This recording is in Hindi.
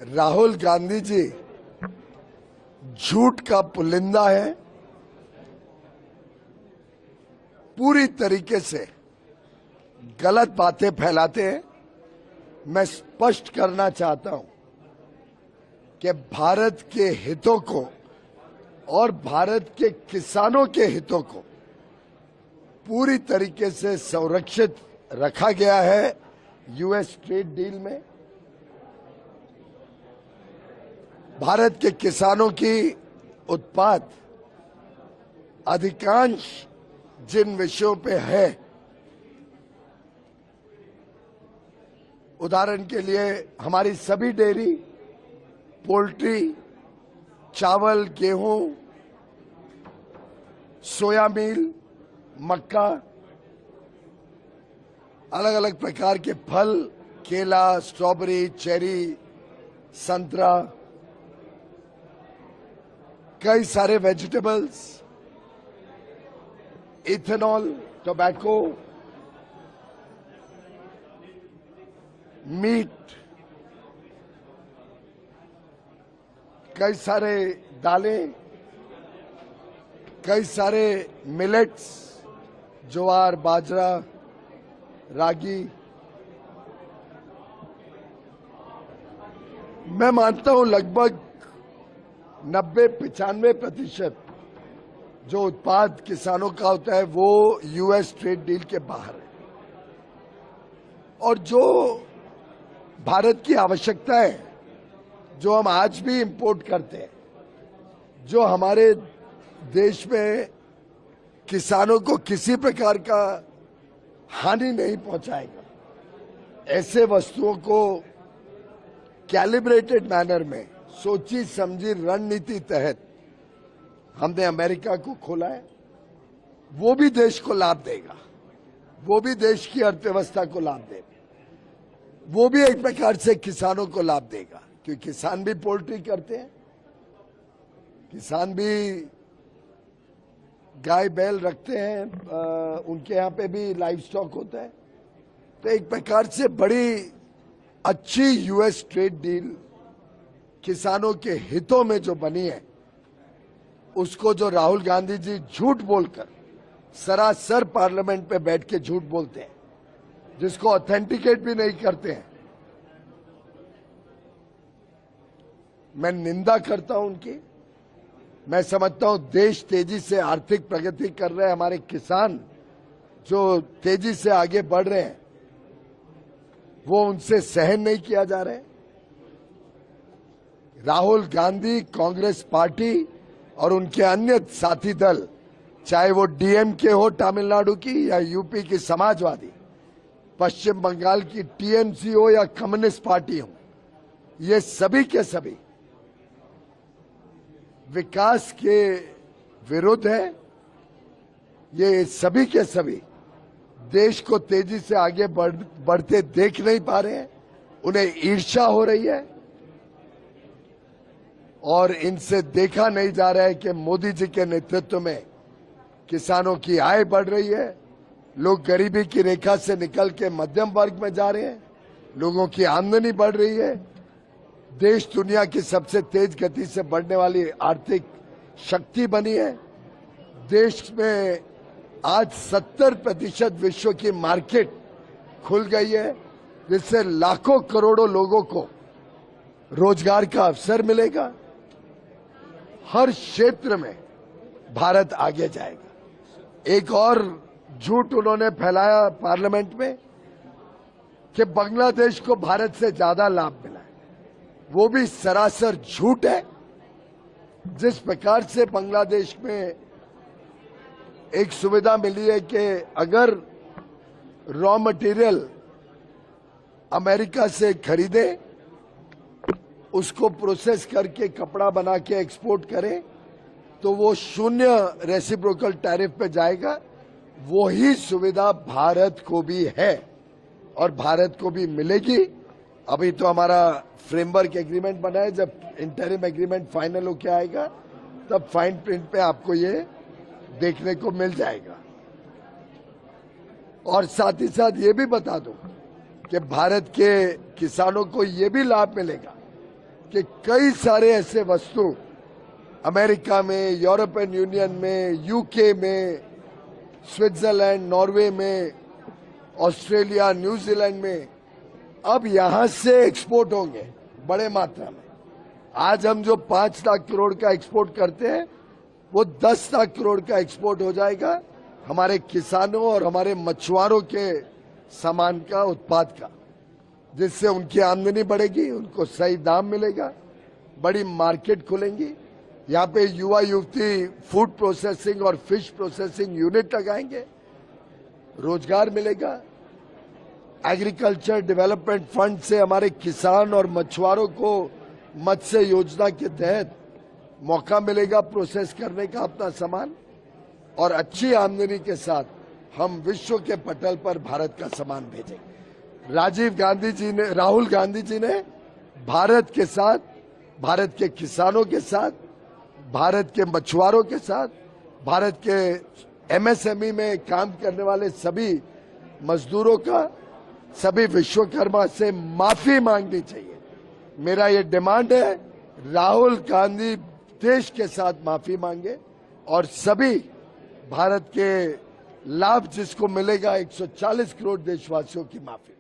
राहुल गांधी जी झूठ का पुलिंदा है। पूरी तरीके से गलत बातें फैलाते हैं। मैं स्पष्ट करना चाहता हूं कि भारत के हितों को और भारत के किसानों के हितों को पूरी तरीके से संरक्षित रखा गया है यूएस ट्रेड डील में। भारत के किसानों की उत्पाद अधिकांश जिन विषयों पे है, उदाहरण के लिए हमारी सभी डेयरी, पोल्ट्री, चावल, गेहूं, सोया मील, मक्का, अलग अलग प्रकार के फल, केला, स्ट्रॉबेरी, चेरी, संतरा, कई सारे वेजिटेबल्स, इथेनॉल, टोबैको, मीट, कई सारे दालें, कई सारे मिलेट्स, ज्वार, बाजरा, रागी। मैं मानता हूं लगभग 90-95% जो उत्पाद किसानों का होता है वो यूएस ट्रेड डील के बाहर है। और जो भारत की आवश्यकता है, जो हम आज भी इंपोर्ट करते हैं, जो हमारे देश में किसानों को किसी प्रकार का हानि नहीं पहुंचाएगा, ऐसे वस्तुओं को कैलिब्रेटेड मैनर में सोची समझी रणनीति तहत हमने अमेरिका को खोला है। वो भी देश को लाभ देगा, वो भी देश की अर्थव्यवस्था को लाभ देगा, वो भी एक प्रकार से किसानों को लाभ देगा, क्योंकि किसान भी पोल्ट्री करते हैं, किसान भी गाय बैल रखते हैं, उनके यहाँ पे भी लाइव स्टॉक होता है। तो एक प्रकार से बड़ी अच्छी यूएस ट्रेड डील किसानों के हितों में जो बनी है, उसको जो राहुल गांधी जी झूठ बोलकर सरासर पार्लियामेंट पे बैठ के झूठ बोलते हैं, जिसको ऑथेंटिकेट भी नहीं करते हैं, मैं निंदा करता हूं उनकी। मैं समझता हूं देश तेजी से आर्थिक प्रगति कर रहे हैं, हमारे किसान जो तेजी से आगे बढ़ रहे हैं, वो उनसे सहन नहीं किया जा रहा है। राहुल गांधी, कांग्रेस पार्टी और उनके अन्य साथी दल, चाहे वो डीएमके हो तमिलनाडु की, या यूपी की समाजवादी, पश्चिम बंगाल की टीएमसी हो या कम्युनिस्ट पार्टी हो, ये सभी के सभी विकास के विरुद्ध है। ये सभी के सभी देश को तेजी से आगे बढ़ते देख नहीं पा रहे हैं, उन्हें ईर्ष्या हो रही है और इनसे देखा नहीं जा रहा है कि मोदी जी के नेतृत्व में किसानों की आय बढ़ रही है, लोग गरीबी की रेखा से निकल के मध्यम वर्ग में जा रहे हैं, लोगों की आमदनी बढ़ रही है, देश दुनिया की सबसे तेज गति से बढ़ने वाली आर्थिक शक्ति बनी है। देश में आज 70% विश्व की मार्केट खुल गई है, जिससे लाखों करोड़ों लोगों को रोजगार का अवसर मिलेगा। हर क्षेत्र में भारत आगे जाएगा। एक और झूठ उन्होंने फैलाया पार्लियामेंट में कि बांग्लादेश को भारत से ज्यादा लाभ मिला है। वो भी सरासर झूठ है। जिस प्रकार से बांग्लादेश में एक सुविधा मिली है कि अगर रॉ मटेरियल अमेरिका से खरीदे, उसको प्रोसेस करके कपड़ा बना के एक्सपोर्ट करें, तो वो 0 रेसिप्रोकल टैरिफ पे जाएगा। वही सुविधा भारत को भी है और भारत को भी मिलेगी। अभी तो हमारा फ्रेमवर्क एग्रीमेंट बना है, जब इंटरिम एग्रीमेंट फाइनल होके आएगा तब फाइन प्रिंट पे आपको ये देखने को मिल जाएगा। और साथ ही साथ ये भी बता दूं कि भारत के किसानों को ये भी लाभ मिलेगा कि कई सारे ऐसे वस्तु अमेरिका में, यूरोपियन यूनियन में, यूके में, स्विट्जरलैंड, नॉर्वे में, ऑस्ट्रेलिया, न्यूजीलैंड में अब यहां से एक्सपोर्ट होंगे बड़े मात्रा में। आज हम जो 5 लाख करोड़ का एक्सपोर्ट करते हैं वो 10 लाख करोड़ का एक्सपोर्ट हो जाएगा हमारे किसानों और हमारे मछुआरों के सामान का, उत्पाद का, जिससे उनकी आमदनी बढ़ेगी, उनको सही दाम मिलेगा, बड़ी मार्केट खुलेंगी। यहाँ पे युवा युवती फूड प्रोसेसिंग और फिश प्रोसेसिंग यूनिट लगाएंगे, रोजगार मिलेगा। एग्रीकल्चर डेवलपमेंट फंड से हमारे किसान और मछुआरों को मत्स्य योजना के तहत मौका मिलेगा प्रोसेस करने का अपना सामान, और अच्छी आमदनी के साथ हम विश्व के पटल पर भारत का सामान भेजेंगे। राहुल गांधी जी ने भारत के साथ, भारत के किसानों के साथ, भारत के मछुआरों के साथ, भारत के एमएसएमई में काम करने वाले सभी मजदूरों का, सभी विश्वकर्मा से माफी मांगनी चाहिए। मेरा ये डिमांड है, राहुल गांधी देश के साथ माफी मांगे और सभी भारत के लाभ जिसको मिलेगा 140 करोड़ देशवासियों की माफी।